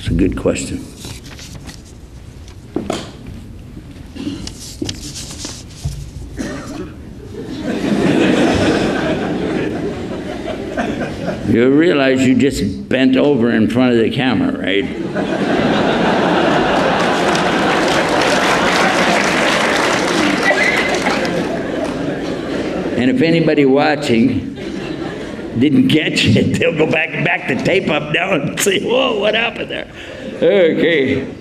It's a good question. You realize you just bent over in front of the camera, right? And if anybody watching didn't catch it, they'll go back the tape up now and say, whoa, what happened there? Okay.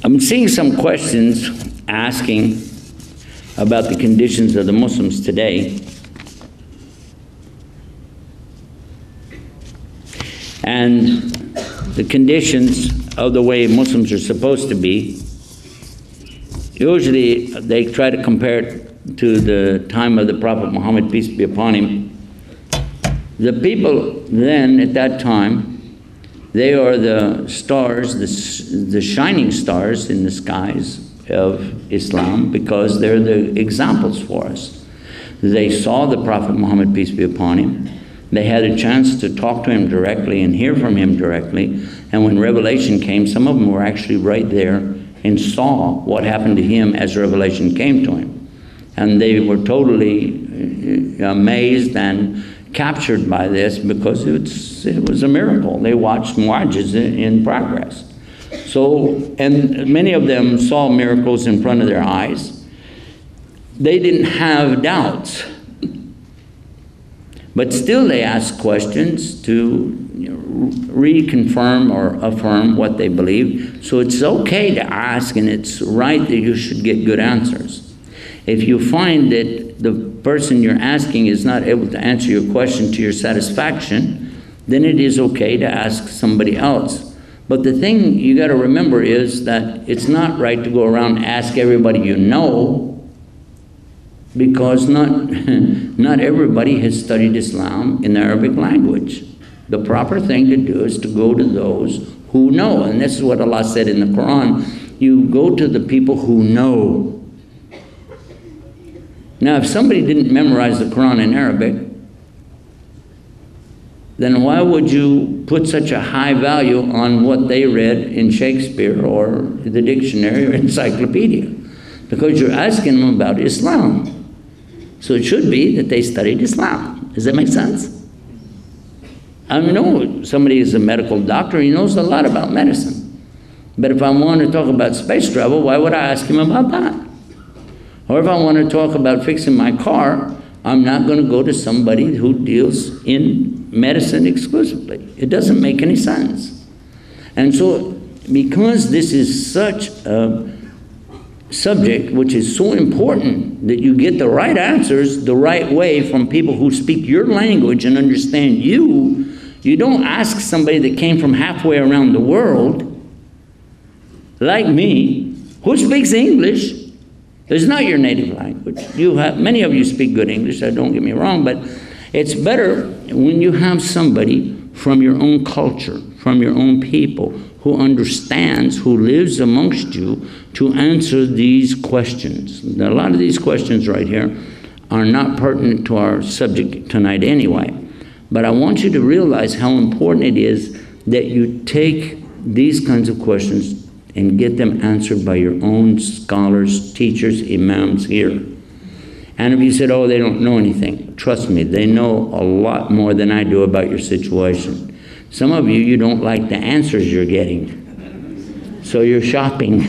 I'm seeing some questions asking about the conditions of the Muslims today. And the conditions of the way Muslims are supposed to be. Usually they try to compare it to the time of the Prophet Muhammad, peace be upon him. The people then, at that time, they are the stars, the shining stars in the skies of Islam, because they're the examples for us. They saw the Prophet Muhammad, peace be upon him. They had a chance to talk to him directly and hear from him directly. And when revelation came, some of them were actually right there and saw what happened to him as revelation came to him. And they were totally amazed and captured by this, because it was a miracle. They watched mu'jiz in progress. So, and many of them saw miracles in front of their eyes. They didn't have doubts. But still they asked questions to reconfirm or affirm what they believe. So it's okay to ask, and it's right that you should get good answers. If you find that the person you're asking is not able to answer your question to your satisfaction, then it is okay to ask somebody else. But the thing you got to remember is that it's not right to go around and ask everybody you know, because not everybody has studied Islam in the Arabic language. The proper thing to do is to go to those who know. And this is what Allah said in the Quran. You go to the people who know. Now, if somebody didn't memorize the Quran in Arabic, then why would you put such a high value on what they read in Shakespeare or the dictionary or encyclopedia? Because you're asking them about Islam. So it should be that they studied Islam. Does that make sense? I know somebody is a medical doctor, he knows a lot about medicine. But if I want to talk about space travel, why would I ask him about that? Or if I want to talk about fixing my car, I'm not going to go to somebody who deals in medicine exclusively. It doesn't make any sense. And so, because this is such a subject which is so important that you get the right answers the right way from people who speak your language and understand you, you don't ask somebody that came from halfway around the world, like me, who speaks English. It's not your native language. Many of you speak good English, don't get me wrong, but it's better when you have somebody from your own culture, from your own people, who understands, who lives amongst you, to answer these questions. A lot of these questions right here are not pertinent to our subject tonight anyway. But I want you to realize how important it is that you take these kinds of questions and get them answered by your own scholars, teachers, imams here. And if you said, oh, they don't know anything, trust me, they know a lot more than I do about your situation. Some of you, you don't like the answers you're getting, so you're shopping.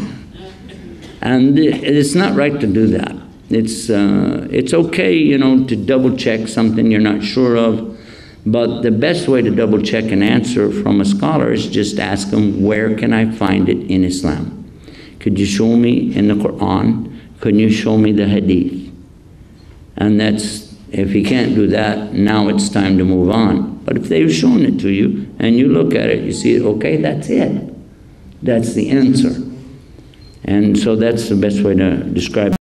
And it's not right to do that. It's okay, you know, to double check something you're not sure of, but the best way to double check an answer from a scholar is just ask them, where can I find it in Islam? Could you show me in the Quran? Could you show me the Hadith? And that's, if you can't do that, now it's time to move on. But if they've shown it to you and you look at it, you see, okay, that's it. That's the answer. And so that's the best way to describe it.